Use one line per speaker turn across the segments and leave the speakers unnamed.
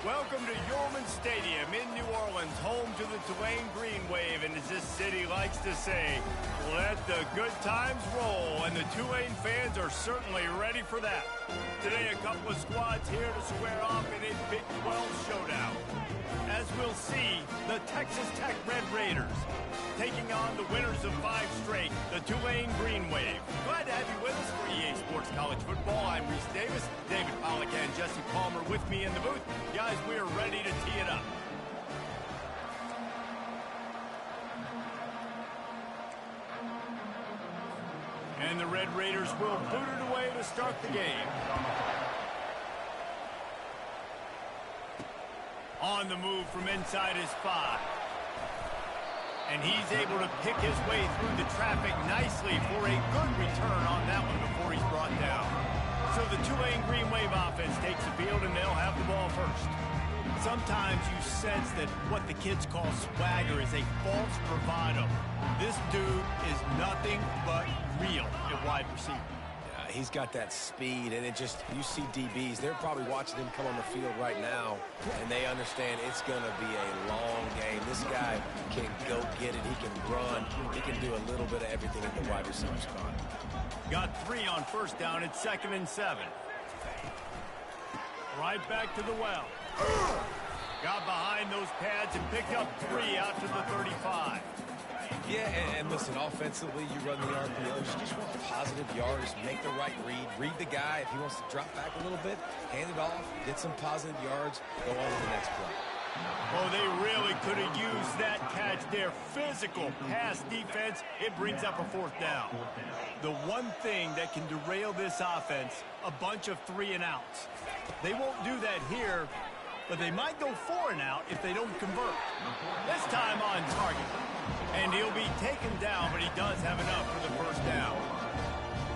Welcome to Yorman Stadium in New Orleans, home to the Tulane Green Wave, and as this city likes to say, let the good times roll, and the Tulane fans are certainly ready for that. Today, a couple of squads here to square off in a Big 12 showdown. As we'll see, the Texas Tech Red Raiders taking on the winners of 5 straight, the Tulane Green Wave. Glad to have you with us for EA Sports College Football. I'm Reese Davis, David Pollack and Jesse Palmer with me in the booth. Guys, we are ready to tee it up. And the Red Raiders will boot it away to start the game. On the move from inside his 5. And he's able to pick his way through the traffic nicely for a good return on that one before he's brought down. So the Tulane Green Wave offense takes the field and they'll have the ball first. Sometimes you sense that what the kids call swagger is a false bravado. This dude is nothing but real at wide receiver.
He's got that speed, and you see DBs, they're probably watching him come on the field right now, and they understand it's going to be a long game. This guy can go get it. He can run. He can do a little bit of everything at the wide receiver spot.
Got 3 on first down at 2nd and 7. Right back to the well. Got behind those pads and picked up 3 out to the 35.
Yeah, and listen, offensively, you run the RPOs. You just want positive yards, make the right read the guy. If he wants to drop back a little bit, hand it off, get some positive yards, go on to the next play.
Oh, they really could have used that catch there. Physical pass defense, it brings up a 4th down. The one thing that can derail this offense, a bunch of 3 and outs. They won't do that here, but they might go 4 and out if they don't convert. This time on target. And he'll be taken down, but he does have enough for the 1st down.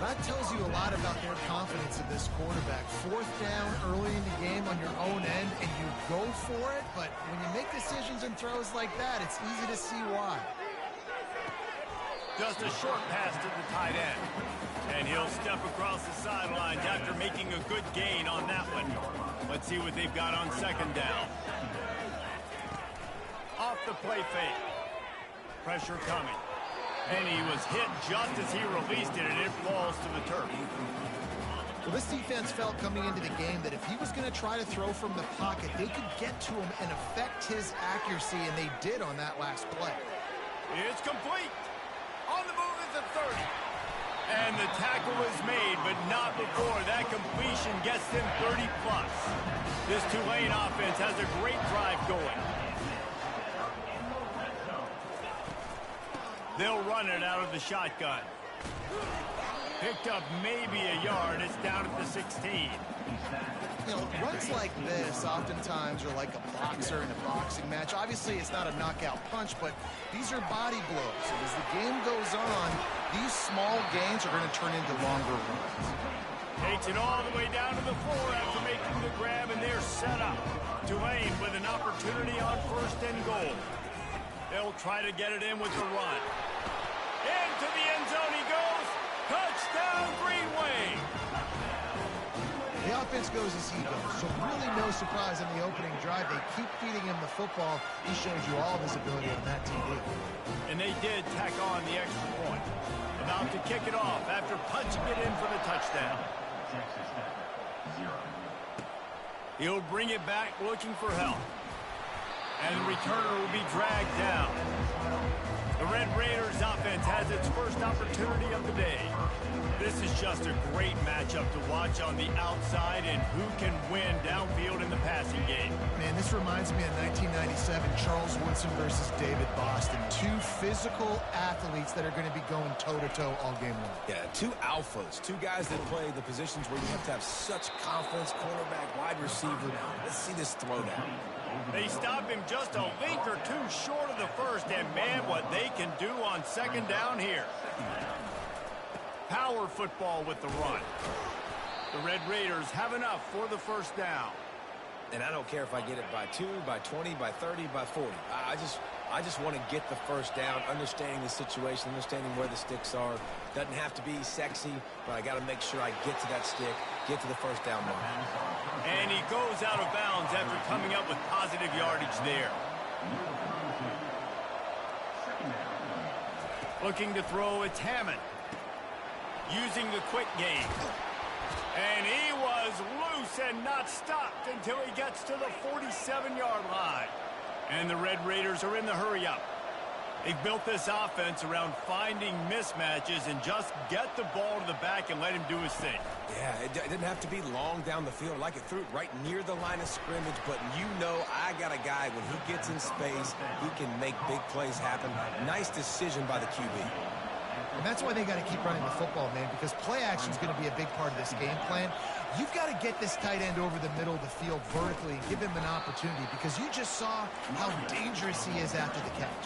That tells you a lot about their confidence in this quarterback. 4th down early in the game on your own end, and you go for it, but when you make decisions and throws like that, it's easy to see why.
Just a short pass to the tight end. And he'll step across the sidelines after making a good gain on that one. Let's see what they've got on 2nd down. Off the play fake. Pressure coming. And he was hit just as he released it, and it falls to the turf.
Well, this defense felt coming into the game that if he was going to try to throw from the pocket, they could get to him and affect his accuracy, and they did on that last play.
It's complete. On the move is the 30. And the tackle is made, but not before that completion gets them 30-plus. This Tulane offense has a great drive going. They'll run it out of the shotgun. Picked up maybe a yard. It's down at the 16.
You know, runs like this oftentimes are like a boxer in a boxing match. Obviously, it's not a knockout punch, but these are body blows. And as the game goes on, these small gains are going to turn into longer runs.
Takes it all the way down to the floor after making the grab, and they're set up. Tulane with an opportunity on 1st and goal. They'll try to get it in with the run. Into the end zone he goes. Touchdown, Green Wave.
The offense goes as he goes, so really no surprise in the opening drive. They keep feeding him the football. He shows you all of his ability on that TV.
And they did tack on the extra point. About to kick it off after punching it in for the touchdown. He'll bring it back looking for help. And the returner will be dragged down. The Red Raiders offense has its first opportunity of the day. This is just a great matchup to watch on the outside, and who can win downfield in the passing game.
Man, this reminds me of 1997, Charles Woodson versus David Boston. 2 physical athletes that are going to be going toe-to-toe all game long.
Yeah, 2 alphas, 2 guys that play the positions where you have to have such confidence, cornerback, wide receiver. Let's see this throwdown.
They stop him just a link or 2 short of the 1st, and man, what they can do on 2nd down here. Power football with the run. The Red Raiders have enough for the 1st down.
And I don't care if I get it by 2, by 20, by 30, by 40. I just want to get the first down, understanding the situation, understanding where the sticks are. Doesn't have to be sexy, but I got to make sure I get to that stick, get to the first down mark.
And he goes out of bounds after coming up with positive yardage there. Looking to throw, it's Hammond. Using the quick game. And he was loose and not stopped until he gets to the 47-yard line. And the Red Raiders are in the hurry-up. They've built this offense around finding mismatches and just get the ball to the back and let him do his thing.
Yeah, it didn't have to be long down the field. Like it threw it right near the line of scrimmage, but you know I got a guy, when he gets in space, he can make big plays happen. Nice decision by the QB.
And that's why they got to keep running the football, man, because play action is going to be a big part of this game plan. You've got to get this tight end over the middle of the field vertically and give him an opportunity, because you just saw how dangerous he is after the catch.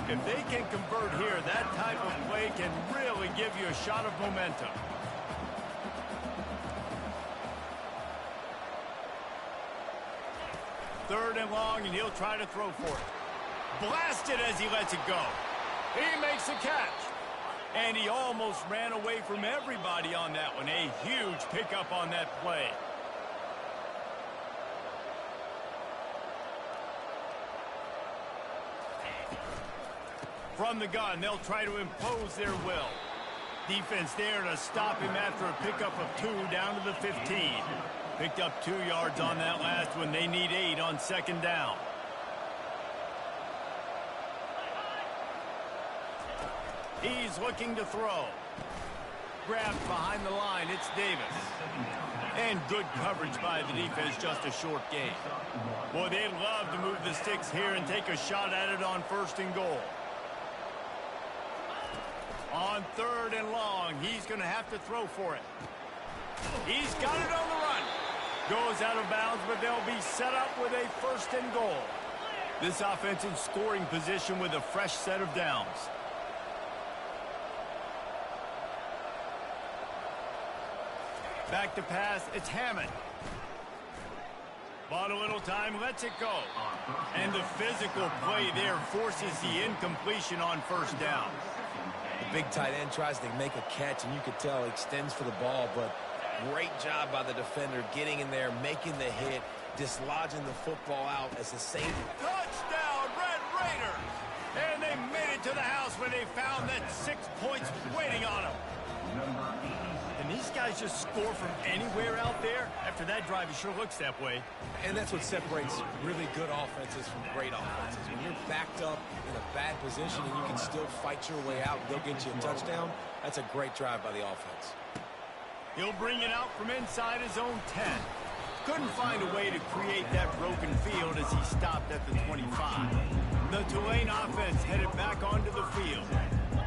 If they can convert here, that type of play can really give you a shot of momentum. Third and long, and he'll try to throw for it. Blasted as he lets it go. He makes a catch. And he almost ran away from everybody on that one. A huge pickup on that play. From the gun, they'll try to impose their will. Defense there to stop him after a pickup of 2 down to the 15. Picked up 2 yards on that last one. They need 8 on second down. He's looking to throw. Grabbed behind the line, it's Davis. And good coverage by the defense, just a short gain. Boy, they'd love to move the sticks here and take a shot at it on first and goal. On third and long, he's going to have to throw for it. He's got it on the run. Goes out of bounds, but they'll be set up with a first and goal. This offense in scoring position with a fresh set of downs. Back to pass, it's Hammond. Bought a little time, lets it go. And the physical play there forces the incompletion on first down.
The big tight end tries to make a catch, and you could tell he extends for the ball, but great job by the defender getting in there, making the hit, dislodging the football out as the same.
Touchdown, Red Raiders! And they made it to the house when they found that 6 points waiting on them. And these guys just score from anywhere out there. After that drive, it sure looks that way.
And that's what separates really good offenses from great offenses. When you're backed up in a bad position and you can still fight your way out and they'll get you a touchdown, that's a great drive by the offense.
He'll bring it out from inside his own 10. Couldn't find a way to create that broken field as he stopped at the 25. The Tulane offense headed back onto the field.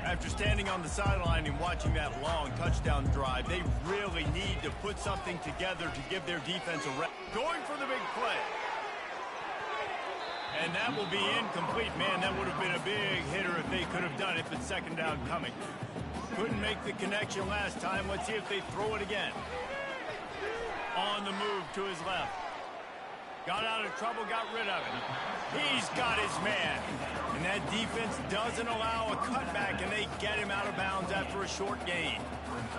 After standing on the sideline and watching that long touchdown drive, they really need to put something together to give their defense a rest. Going for the big play. And that will be incomplete. Man, that would have been a big hitter if they could have done it, but second down coming. Couldn't make the connection last time. Let's see if they throw it again. On the move to his left. Got out of trouble, got rid of it. He's got his man. And that defense doesn't allow a cutback, and they get him out of bounds after a short gain.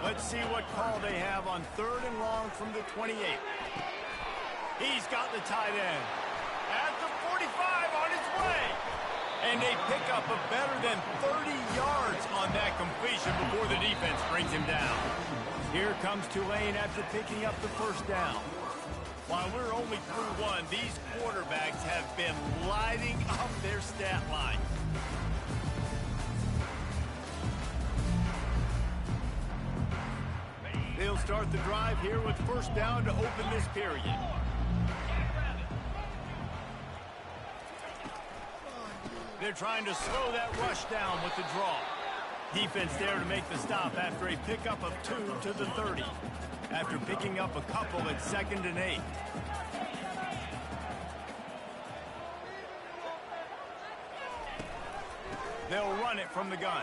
Let's see what call they have on third and long from the 28. He's got the tight end. At the 45 on his way. And they pick up a better than 30 yards on that completion before the defense brings him down. Here comes Tulane after picking up the first down. While we're only through one, these quarterbacks have been lighting up their stat line. They'll start the drive here with first down to open this period. They're trying to slow that rush down with the draw. Defense there to make the stop after a pickup of 2 to the 30. After picking up a couple at 2nd and 8. They'll run it from the gun.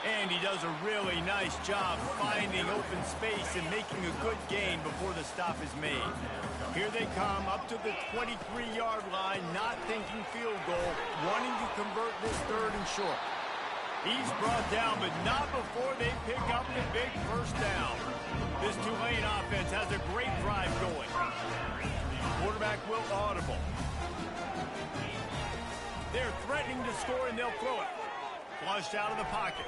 And he does a really nice job finding open space and making a good gain before the stop is made. Here they come up to the 23-yard line, not thinking field goal, wanting to convert this 3rd and short. He's brought down, but not before they pick up the big first down. This Tulane offense has a great drive going. Quarterback will audible. They're threatening to score, and they'll throw it. Flushed out of the pocket.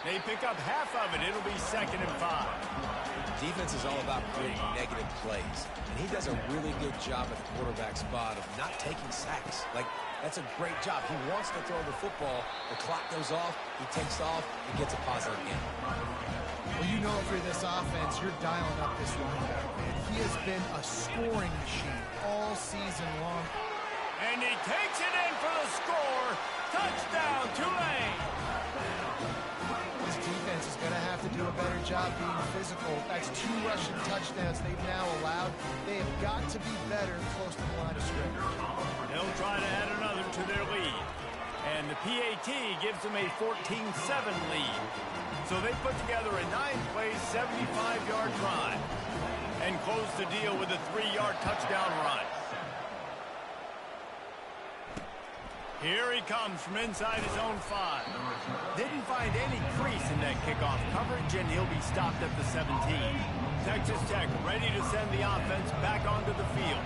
They pick up half of it. It'll be 2nd and 5.
Defense is all about creating negative plays, and he does a really good job at the quarterback spot of not taking sacks. Like, that's a great job. He wants to throw the football. The clock goes off. He takes off. He gets a positive gain.
Well, you know, for this offense, you're dialing up this running back, man. He has been a scoring machine all season long.
And he takes it in for the score. Touchdown, Tulane.
This defense is going to have to do a better job being physical. That's 2 rushing touchdowns they've now allowed. They have got to be better close to the line of scrimmage.
They'll try to add another to their lead. And the PAT gives them a 14-7 lead. So they put together a 9-play, 75-yard drive and close the deal with a 3-yard touchdown run. Here he comes from inside his own 5. Didn't find any crease in that kickoff coverage, and he'll be stopped at the 17. Texas Tech ready to send the offense back onto the field.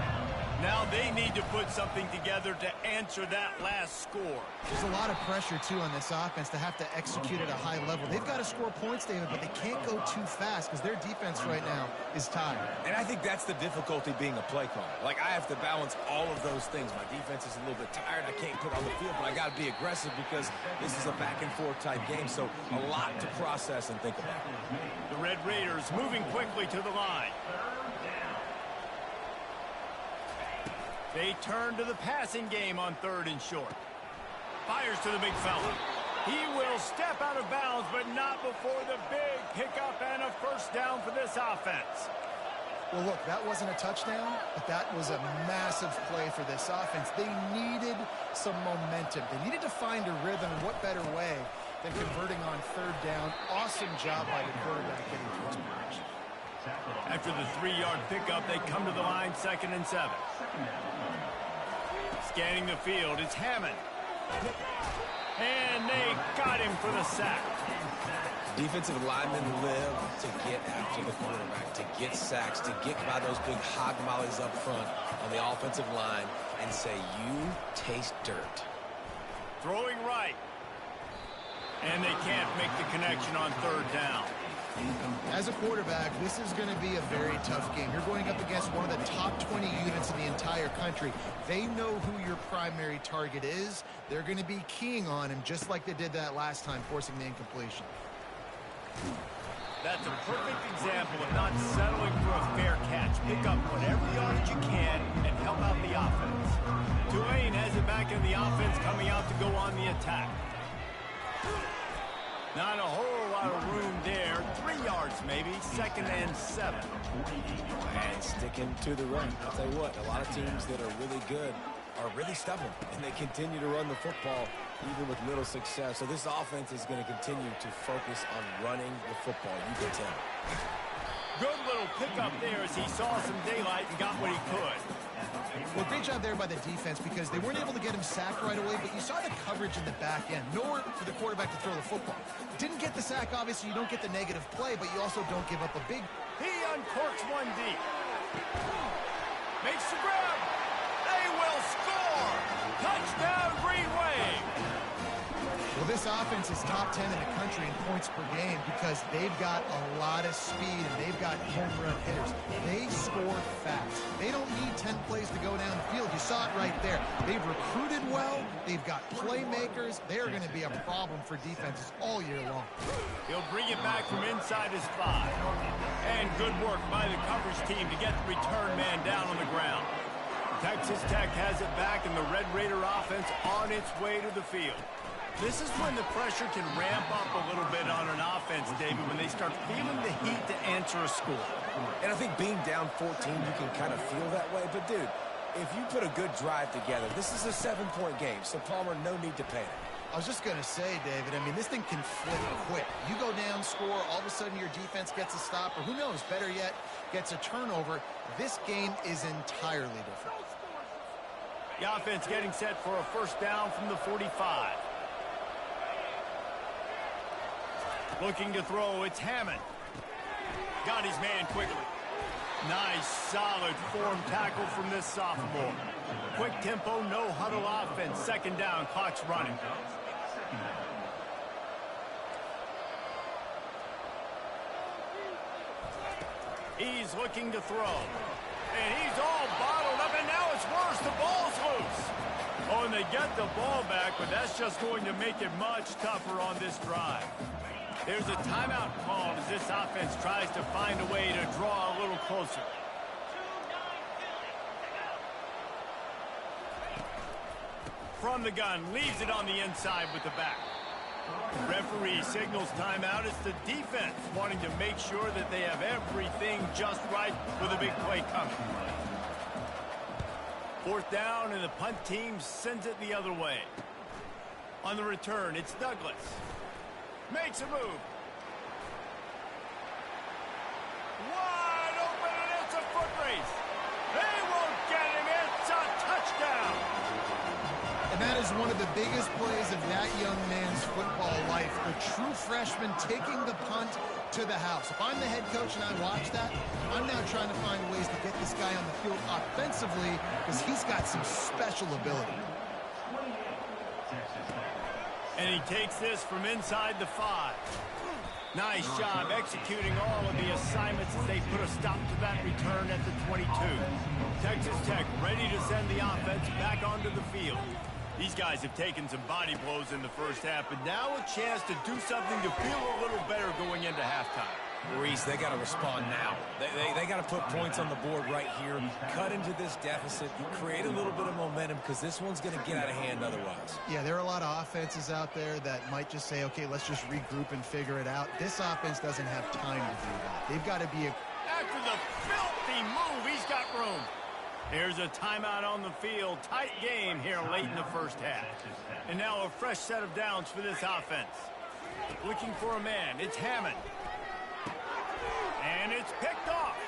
Now they need to put something together to answer that last score.
There's a lot of pressure, too, on this offense to have to execute at a high level. They've got to score points, David, but they can't go too fast because their defense right now is tired.
And I think that's the difficulty being a play caller. Like, I have to balance all of those things. My defense is a little bit tired. I can't put on the field, but I got to be aggressive because this is a back-and-forth type game, so a lot to process and think about.
The Red Raiders moving quickly to the line. They turn to the passing game on 3rd and short. Fires to the big fella. He will step out of bounds, but not before the big pickup and a first down for this offense.
Well, look, that wasn't a touchdown, but that was a massive play for this offense. They needed some momentum. They needed to find a rhythm. What better way than converting on 3rd down? Awesome job by the quarterback getting to his position.
After the 3-yard pickup, they come to the line 2nd and 7. Scanning the field, it's Hammond. And they got him for the sack.
Defensive linemen live to get after the quarterback, to get sacks, to get by those big hog mollies up front on the offensive line and say, you taste dirt.
Throwing right. And they can't make the connection on 3rd down.
As a quarterback, this is going to be a very tough game. You're going up against one of the top 20 units in the entire country. They know who your primary target is. They're going to be keying on him just like they did that last time, forcing the incompletion.
That's a perfect example of not settling for a fair catch. Pick up whatever yardage you can and help out the offense. Tulane has it back in the offense coming out to go on the attack. Not a whole lot of room there. 3 yards maybe. 2nd and 7.
And sticking to the run. I'll tell you what, a lot of teams that are really good are really stubborn, and they continue to run the football even with little success. So this offense is going to continue to focus on running the football. You can tell.
Good little pickup there as he saw some daylight and got what he could.
Well, great job there by the defense because they weren't able to get him sacked right away, but you saw the coverage in the back end. Nowhere for the quarterback to throw the football. Didn't get the sack, obviously you don't get the negative play, but you also don't give up a big...
He uncorks one deep. Makes the grab. They will score. Touchdown, Green Wave.
Well, this offense is top 10 in the country in points per game because they've got a lot of speed and they've got home run hitters. They score fast. They don't need 10 plays to go down the field. You saw it right there. They've recruited well. They've got playmakers. They are going to be a problem for defenses all year long.
He'll bring it back from inside his 5. And good work by the coverage team to get the return man down on the ground. Texas Tech has it back and the Red Raider offense on its way to the field. This is when the pressure can ramp up a little bit on an offense, David, when they start feeling the heat to answer a score.
And I think being down 14, you can kind of feel that way. But, dude, if you put a good drive together, this is a 7-point game, so Palmer, no need to panic.
I was just going to say, David, I mean, this thing can flip quick. You go down, score, all of a sudden your defense gets a stop, or who knows, better yet, gets a turnover. This game is entirely different.
The offense getting set for a first down from the 45. Looking to throw, it's Hammond. Got his man quickly. Nice, solid form tackle from this sophomore. Quick tempo, no huddle offense. Second down, clock's running. He's looking to throw. And he's all bottled up, and now it's worse. The ball's loose. Oh, and they get the ball back, but that's just going to make it much tougher on this drive. There's a timeout called as this offense tries to find a way to draw a little closer. From the gun, leaves it on the inside with the back. The referee signals timeout. It's the defense wanting to make sure that they have everything just right with a big play coming. Fourth down, and the punt team sends it the other way. On the return, it's Douglas. Makes a move. Wide open, and it's a foot race. They won't get him. It's a touchdown.
And that is one of the biggest plays of that young man's football life. The true freshman taking the punt to the house. If I'm the head coach and I watch that, I'm now trying to find ways to get this guy on the field offensively because he's got some special ability.
And he takes this from inside the 5. Nice job executing all of the assignments as they put a stop to that return at the 22. Texas Tech ready to send the offense back onto the field. These guys have taken some body blows in the first half, but now a chance to do something to feel a little better going into halftime.
Reese, they got to respond now. They got to put points on the board right here, cut into this deficit, create a little bit of momentum because this one's going to get out of hand otherwise.
Yeah, there are a lot of offenses out there that might just say, okay, let's just regroup and figure it out. This offense doesn't have time to do that. They've got to be a...
After the filthy move, he's got room. Here's a timeout on the field. Tight game here late in the first half. And now a fresh set of downs for this offense. Looking for a man. It's Hammond. And it's picked off.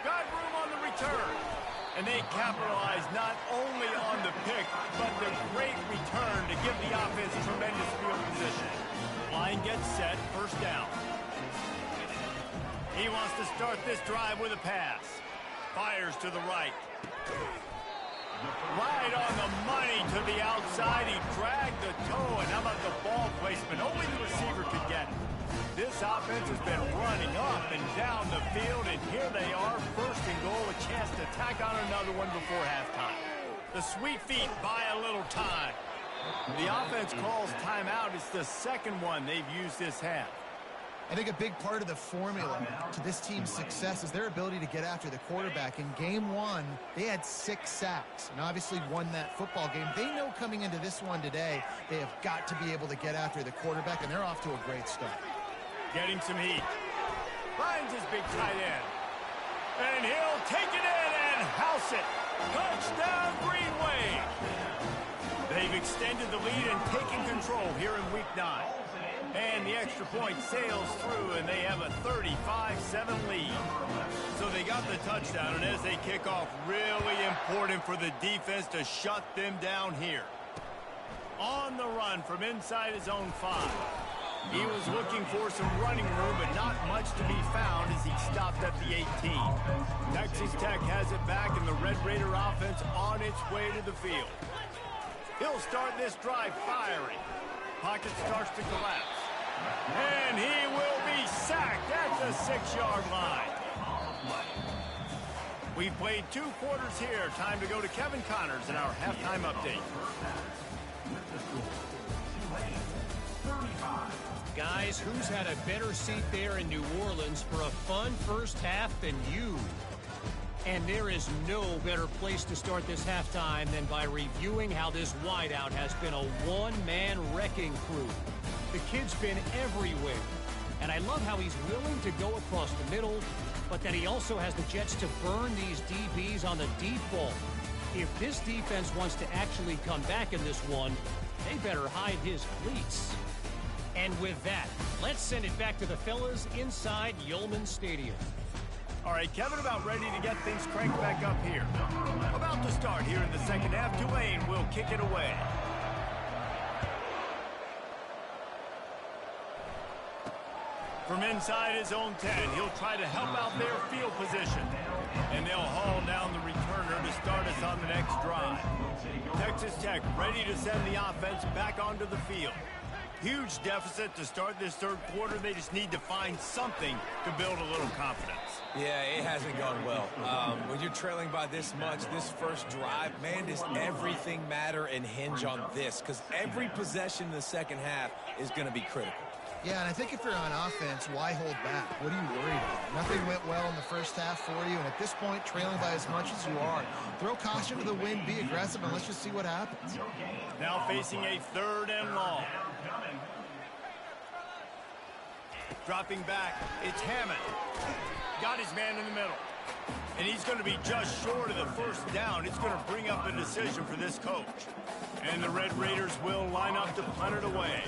Got room on the return. And they capitalize not only on the pick, but the great return to give the offense tremendous field position. Line gets set, first down. He wants to start this drive with a pass. Fires to the right. Right on the money to the outside. He dragged the toe, and how about the ball placement? Only the receiver could get it. This offense has been running up and down the field, and here they are, first and goal, a chance to tack on another one before halftime. The sweet feet buy a little time. The offense calls timeout. It's the second one they've used this half.
I think a big part of the formula to this team's success is their ability to get after the quarterback. In game one, they had 6 sacks and obviously won that football game. They know coming into this one today, they have got to be able to get after the quarterback, and they're off to a great start.
Getting some heat. Finds his big tight end. And he'll take it in and house it. Touchdown, Green Wave. They've extended the lead and taken control here in week 9. And the extra point sails through, and they have a 35-7 lead. So they got the touchdown, and as they kick off, really important for the defense to shut them down here. On the run from inside his own 5. He was looking for some running room, but not much to be found as he stopped at the 18. Texas Tech has it back, and the Red Raider offense on its way to the field. He'll start this drive firing. Pocket starts to collapse. And he will be sacked at the 6-yard line. We've played 2 quarters here. Time to go to Kevin Connors in our halftime update.
Guys, who's had a better seat there in New Orleans for a fun first half than you? And there is no better place to start this halftime than by reviewing how this wideout has been a one-man wrecking crew. The kid's been everywhere, and I love how he's willing to go across the middle, but that he also has the jets to burn these DBs on the deep ball. If this defense wants to actually come back in this one, they better hide his cleats. And with that, let's send it back to the fellas inside Yulman Stadium.
All right, Kevin, about ready to get things cranked back up here. About to start here in the second half. Tulane will kick it away. From inside his own 10, he'll try to help out their field position. And they'll haul down the returner to start us on the next drive. Texas Tech ready to send the offense back onto the field. Huge deficit to start this third quarter. They just need to find something to build a little confidence.
Yeah, it hasn't gone well. When you're trailing by this much, this first drive, man, does everything matter and hinge on this? Because every possession in the second half is going to be critical.
Yeah, and I think if you're on offense, why hold back? What are you worried about? Nothing went well in the first half for you, and at this point, trailing by as much as you are, throw caution to the wind, be aggressive, and let's just see what happens.
Now facing a third and long. Dropping back, it's Hammond. Got his man in the middle. And he's going to be just short of the first down. It's going to bring up a decision for this coach. And the Red Raiders will line up to punt it away.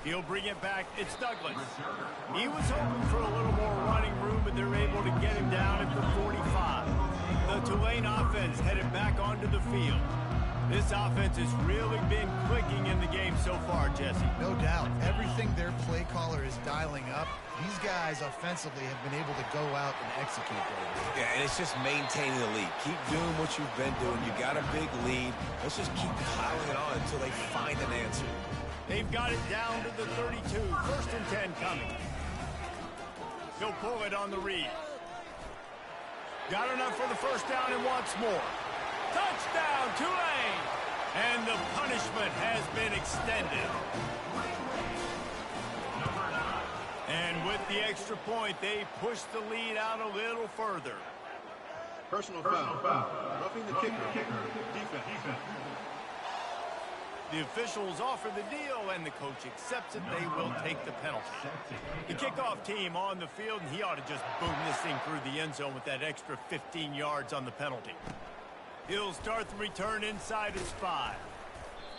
He'll bring it back. It's Douglas. He was hoping for a little more running room, but they're able to get him down at the 45. The Tulane offense headed back onto the field. This offense has really been clicking in the game so far, Jesse.
No doubt. Everything their play caller is dialing up, these guys offensively have been able to go out and execute that.
Yeah, and it's just maintaining the lead. Keep doing what you've been doing. You got a big lead. Let's just keep piling it on until they find an answer.
They've got it down to the 32. First and 10 coming. He'll pull it on the read. Got enough for the first down and wants more. Touchdown, Tulane! And the punishment has been extended. And with the extra point, they push the lead out a little further.
Personal foul. Roughing the kicker. Defense.
The officials offer the deal, and the coach accepts it. They will take the penalty. The kickoff team on the field, and he ought to just boom this thing through the end zone with that extra 15 yards on the penalty. He'll start the return inside his 5.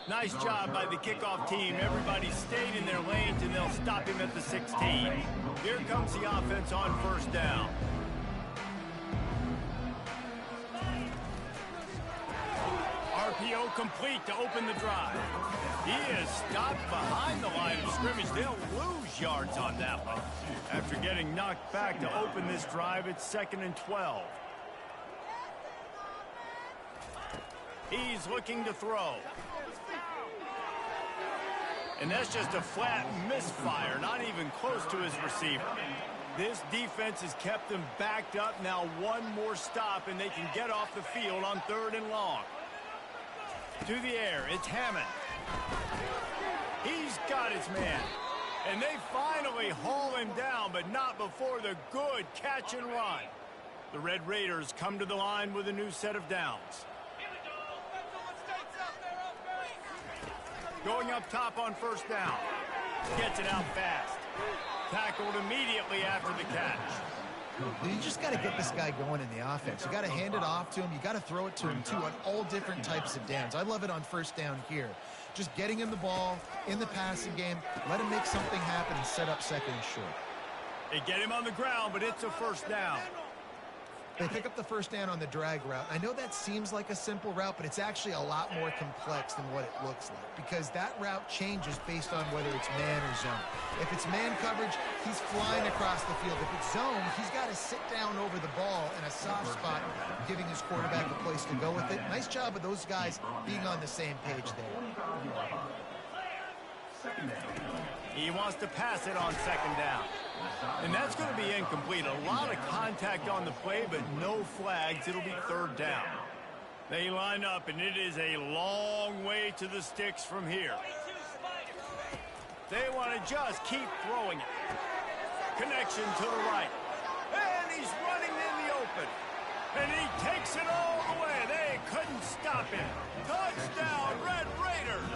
Nice job by the kickoff team. Everybody stayed in their lanes, and they'll stop him at the 16. Here comes the offense on first down. RPO complete to open the drive. He is stopped behind the line of scrimmage. They'll lose yards on that one. After getting knocked back to open this drive, it's 2nd and 12. He's looking to throw. And that's just a flat misfire, not even close to his receiver. This defense has kept them backed up. Now one more stop, and they can get off the field on 3rd and long. To the air, it's Hammond. He's got his man. And they finally haul him down, but not before the good catch and run. The Red Raiders come to the line with a new set of downs. Going up top on first down. Gets it out fast. Tackled immediately after the catch.
You just got to get this guy going in the offense. You got to hand it off to him. You got to throw it to him, too, on all different types of downs. I love it on first down here. Just getting him the ball in the passing game, let him make something happen and set up 2nd and short.
They get him on the ground, but it's a first down.
They pick up the first down on the drag route. I know that seems like a simple route, but it's actually a lot more complex than what it looks like because that route changes based on whether it's man or zone. If it's man coverage, he's flying across the field. If it's zone, he's got to sit down over the ball in a soft spot, giving his quarterback a place to go with it. Nice job of those guys being on the same page there.
He wants to pass it on 2nd down. And that's going to be incomplete. A lot of contact on the play, but no flags. It'll be 3rd down. They line up, and it is a long way to the sticks from here. They want to just keep throwing it. Connection to the right. And he's running in the open. And he takes it all the way. They couldn't stop him. Touchdown, Red Raiders.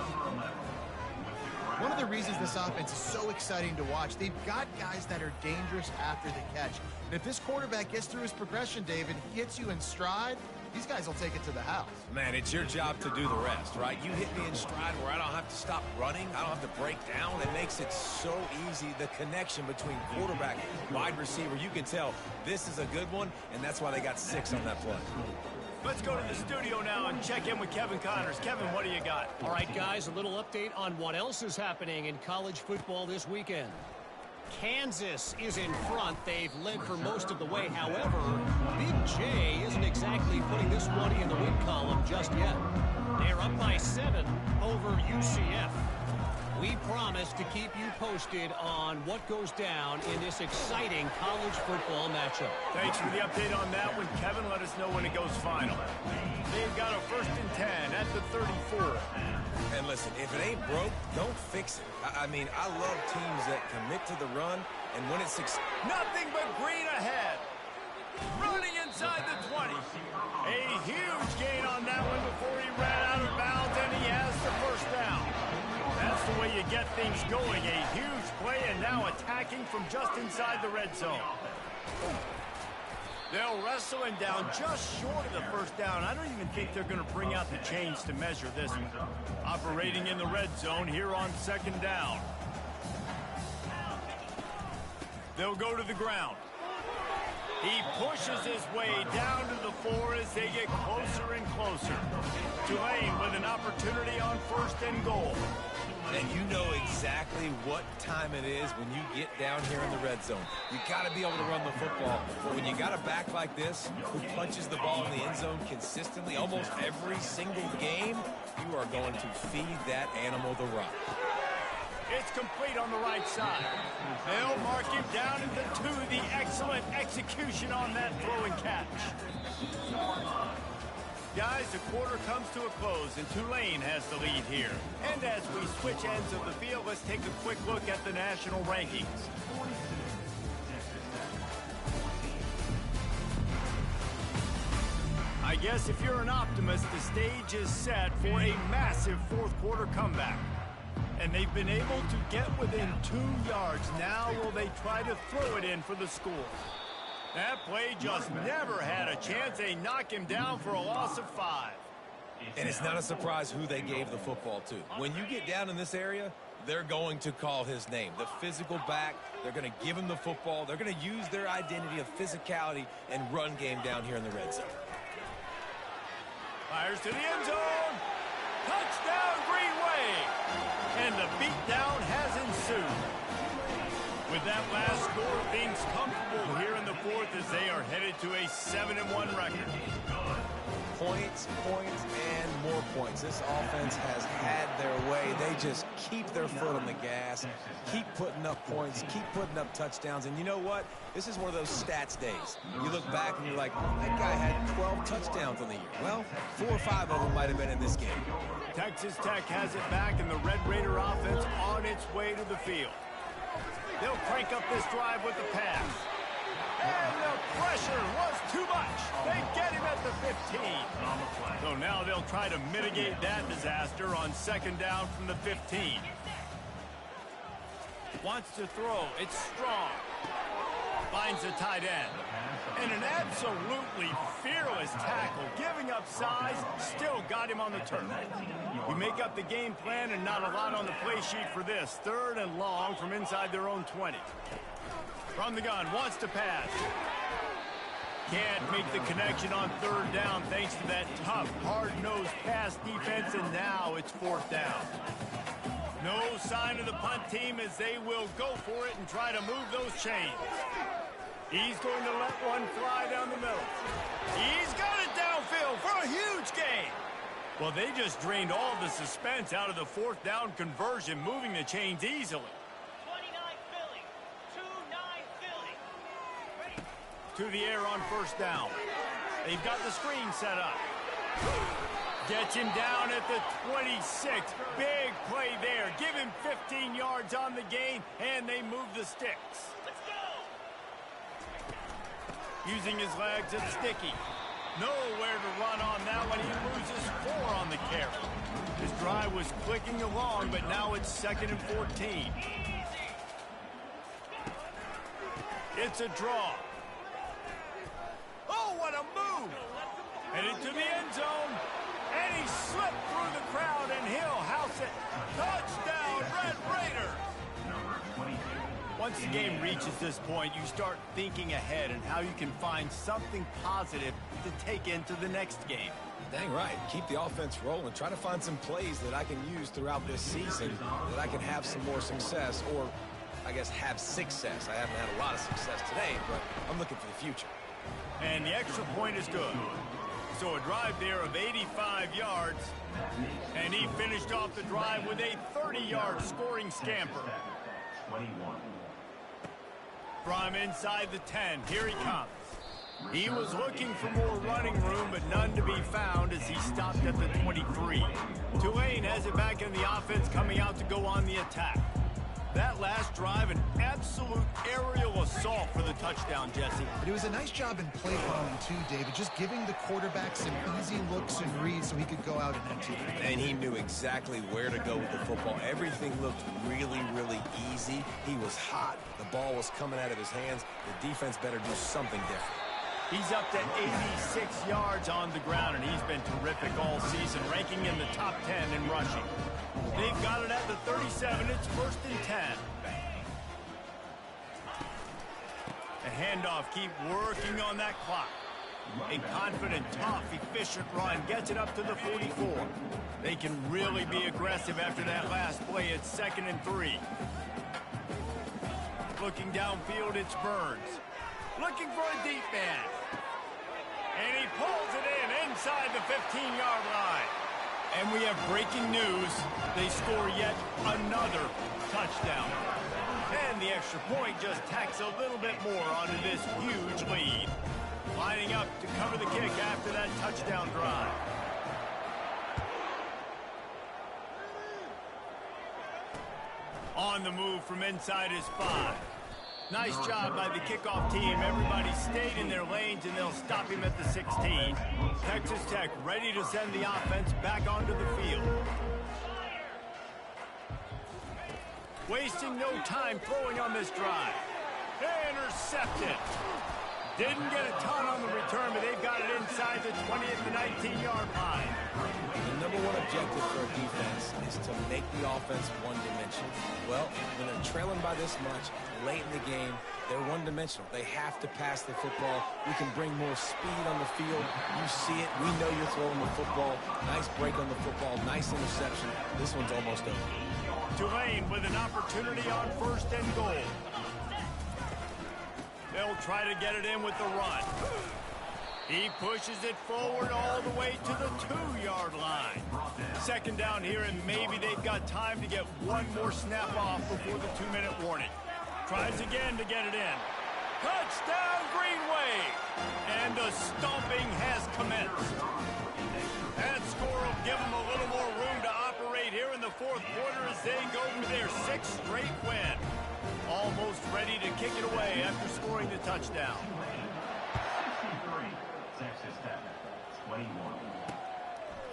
One of the reasons this offense is so exciting to watch, they've got guys that are dangerous after the catch. And if this quarterback gets through his progression, David, hits you in stride, these guys will take it to the house.
Man, it's your job to do the rest, right? You hit me in stride where I don't have to stop running. I don't have to break down. It makes it so easy. The connection between quarterback and wide receiver, you can tell this is a good one, and that's why they got 6 on that play.
Let's go to the studio now and check in with Kevin Connors. Kevin, what do you got?
All right, guys, a little update on what else is happening in college football this weekend. Kansas is in front. They've led for most of the way. However, Big J isn't exactly putting this one in the win column just yet. They're up by 7 over UCF. We promise to keep you posted on what goes down in this exciting college football matchup.
Thanks for the update on that one, Kevin. Let us know when it goes final. They've got a 1st and 10 at the 34.
And listen, if it ain't broke, don't fix it. I mean, I love teams that commit to the run, and when it's
nothing but green ahead. Running inside the 20. A huge gain on that one before he ran out of bounds, and he has the 1st down. That's the way you get things going. A huge play, and now attacking from just inside the red zone. They'll wrestle him down just short of the 1st down. I don't even think they're going to bring out the chains to measure this one. Operating in the red zone here on 2nd down. They'll go to the ground. He pushes his way down to the 4 as they get closer and closer. Tulane with an opportunity on 1st and goal.
And you know exactly what time it is when you get down here in the red zone. You got to be able to run the football. But when you got a back like this who punches the ball in the end zone consistently almost every single game, you are going to feed that animal the rock.
It's complete on the right side. They'll mark him down at the 2. The excellent execution on that throw and catch. Guys, the quarter comes to a close, and Tulane has the lead here. And as we switch ends of the field, let's take a quick look at the national rankings. I guess if you're an optimist, the stage is set for a massive 4th quarter comeback. And they've been able to get within 2 yards. Now will they try to throw it in for the score? That play just never had a chance. They knock him down for a loss of 5.
And it's not a surprise who they gave the football to. When you get down in this area, they're going to call his name. The physical back, they're going to give him the football. They're going to use their identity of physicality and run game down here in the red zone.
Fires to the end zone. Touchdown, Green Wave. And the beatdown has ensued. With that last score, things comfortable here in the 4th as they are headed to a 7-1 record.
Points, points, and more points. This offense has had their way. They just keep their foot on the gas, keep putting up points, keep putting up touchdowns. And you know what? This is one of those stats days. You look back and you're like, that guy had 12 touchdowns on the year. Well, 4 or 5 of them might have been in this game.
Texas Tech has it back, and the Red Raider offense on its way to the field. They'll crank up this drive with the pass. And the pressure was too much. They get him at the 15. So now they'll try to mitigate that disaster on 2nd down from the 15. Wants to throw. It's strong. Finds the tight end. And an absolutely fearless tackle. Giving up size, still got him on the turf. We make up the game plan and not a lot on the play sheet for this. 3rd and long from inside their own 20. From the gun, wants to pass. Can't make the connection on 3rd down thanks to that tough, hard-nosed pass defense, and now it's 4th down. No sign of the punt team as they will go for it and try to move those chains. He's going to let one fly down the middle. He's got it downfield for a huge gain. Well, they just drained all the suspense out of the 4th down conversion, moving the chains easily.
29 Philly, 2-9 Philly. Ready?
To the air on 1st down. They've got the screen set up. Gets him down at the 26. Big play there. Give him 15 yards on the gain, and they move the sticks.
Let's go.
Using his legs, it's Sticky. Nowhere to run on that one. He loses 4 on the carry. His drive was clicking along, but now it's 2nd and 14. It's a draw. Oh, what a move! Headed to the end zone. And he slipped through the crowd, and he'll house it. Touchdown, Red Raiders! Once the game reaches this point, you start thinking ahead and how you can find something positive to take into the next game.
Dang right. Keep the offense rolling. Try to find some plays that I can use throughout this season that I can have some more success, or I guess have success. I haven't had a lot of success today, but I'm looking for the future.
And the extra point is good. So a drive there of 85 yards, and he finished off the drive with a 30-yard scoring scamper.
21.
From inside the 10, here he comes. He was looking for more running room, but none to be found as he stopped at the 23. Tulane has it back in the offense, coming out to go on the attack. That last drive, an absolute aerial assault for the touchdown, Jesse.
But it was a nice job in play calling, too, David, just giving the quarterback some easy looks and reads so he could go out and empty it.
And he knew exactly where to go with the football. Everything looked really, really easy. He was hot. The ball was coming out of his hands. The defense better do something different.
He's up to 86 yards on the ground, and he's been terrific all season, ranking in the top 10 in rushing. They've got it at the 37. It's 1st and 10. The handoff, keep working on that clock. A confident, tough, efficient run gets it up to the 44. They can really be aggressive after that last play. It's 2nd and 3. Looking downfield, it's Burns. Looking for a deep man. And he pulls it in inside the 15-yard line. And we have breaking news. They score yet another touchdown. And the extra point just tacks a little bit more onto this huge lead. Lining up to cover the kick after that touchdown drive. On the move from inside his 5. Nice job by the kickoff team. Everybody stayed in their lanes, and they'll stop him at the 16. Texas Tech ready to send the offense back onto the field. Wasting no time throwing on this drive. Intercepted. Didn't get a ton on the return, but they've got it inside the 20 at the 19-yard line.
The number one objective for a defense is to make the offense one-dimensional. Well, when they're trailing by this much, late in the game, they're one-dimensional. They have to pass the football. We can bring more speed on the field. You see it. We know you're throwing the football. Nice break on the football. Nice interception. This one's almost over.
Tulane with an opportunity on 1st and goal. They'll try to get it in with the run. He pushes it forward all the way to the 2-yard line. 2nd down here, and maybe they've got time to get one more snap off before the 2-minute warning. Tries again to get it in. Touchdown, Green Wave! And the stomping has commenced. That score will give them a little more room to operate here in the 4th quarter as they go for their 6th straight win. Almost ready to kick it away after scoring the touchdown.
63, Texas Tech, 21.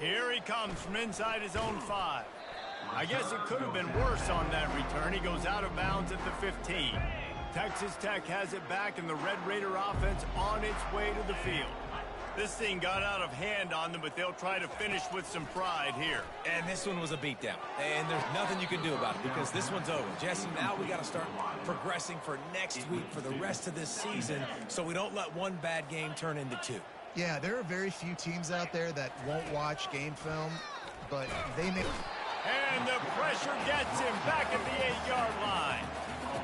Here he comes from inside his own 5. I guess it could have been worse on that return. He goes out of bounds at the 15. Texas Tech has it back, and the Red Raider offense on its way to the field. This thing got out of hand on them, but they'll try to finish with some pride here.
And this one was a beatdown. And there's nothing you can do about it because this one's over. Jesse, now we got to start progressing for next week for the rest of this season so we don't let one bad game turn into 2.
Yeah, there are very few teams out there that won't watch game film, but they may...
And the pressure gets him back at the 8-yard line.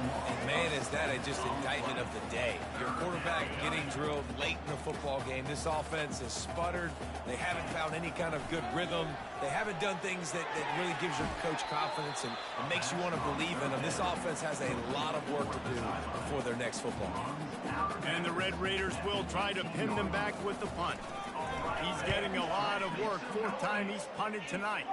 And man, is that just indictment of the day. Your quarterback getting drilled late in the football game. This offense has sputtered. They haven't found any kind of good rhythm. They haven't done things that really gives your coach confidence and makes you want to believe in them. This offense has a lot of work to do before their next football game.
And the Red Raiders will try to pin them back with the punt. He's getting a lot of work. 4th time he's punted tonight.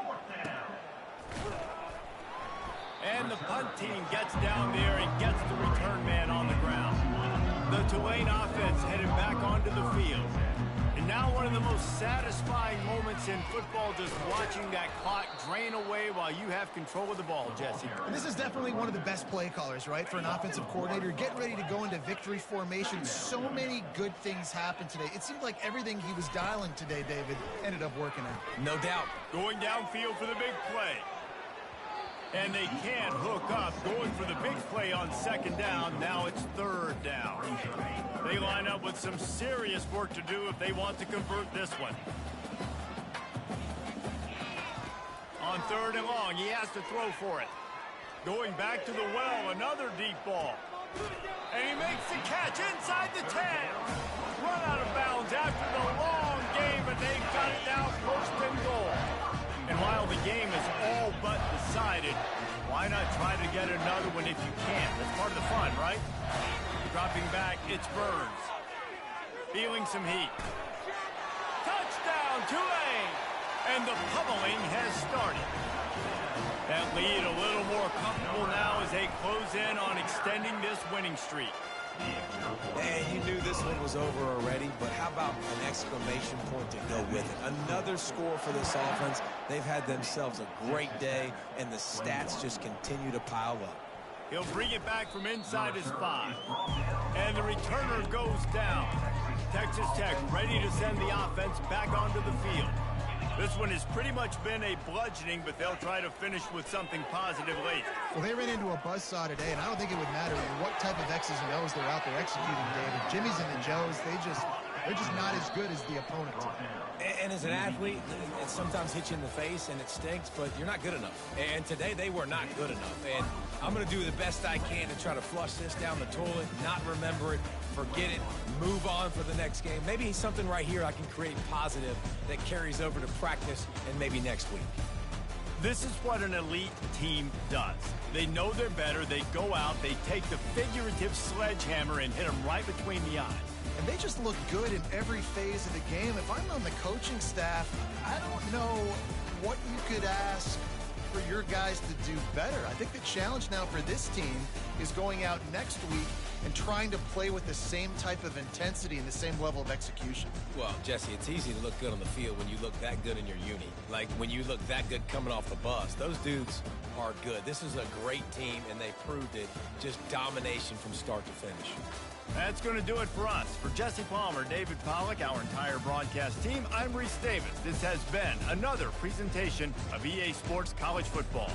And the punt team gets down there and gets the return man on the ground. The Tulane offense headed back onto the field. And now one most satisfying moments in football, just watching that clock drain away while you have control of the ball, Jesse.
And this is definitely one of the best play callers, right, for an offensive coordinator. Getting ready to go into victory formation. So many good things happened today. It seemed like everything he was dialing today, David, ended up working out.
No doubt.
Going downfield for the big play. And they can't hook up. Going for the big play on second down. Now it's third down. They line up with some serious work to do if they want to convert this one. On third and long, he has to throw for it. Going back to the well, another deep ball. And he makes the catch inside the 10. Run out of bounds after the long game, but they've got it now first and goal. And while the game is all but decided, why not try to get another one if you can? That's part of the fun, right? Dropping back, it's Burns. Feeling some heat. Touchdown, Tulane! And the pummeling has started. That lead a little more comfortable now as they close in on extending this winning streak.
And you knew this one was over already, but how about an exclamation point to go with it? Another score for this offense. They've had themselves a great day, and the stats just continue to pile up.
He'll bring it back from inside his 5. And the returner goes down. Texas Tech ready to send the offense back onto the field. This one has pretty much been a bludgeoning, but they'll try to finish with something positive late.
Well, they ran into a buzzsaw today, and I don't think it would matter what type of X's and O's they're out there executing, David. Jimmy's and the Joes, they're just not as good as the opponent.
And as an athlete, it sometimes hits you in the face and it stinks, but you're not good enough. And today they were not good enough. And I'm going to do the best I can to try to flush this down the toilet, not remember it, forget it, move on for the next game. Maybe something right here I can create positive that carries over to practice and maybe next week.
This is what an elite team does. They know they're better. They go out, they take the figurative sledgehammer and hit them right between the eyes.
And they just look good in every phase of the game. If I'm on the coaching staff, I don't know what you could ask for your guys to do better. I think the challenge now for this team is going out next week and trying to play with the same type of intensity and the same level of execution.
Well, Jesse, it's easy to look good on the field when you look that good in your uni. Like when you look that good coming off the bus. Those dudes are good. This is a great team, and they proved it. Just domination from start to finish.
That's going to do it for us. For Jesse Palmer, David Pollack, our entire broadcast team, I'm Reese Davis. This has been another presentation of EA Sports College Football.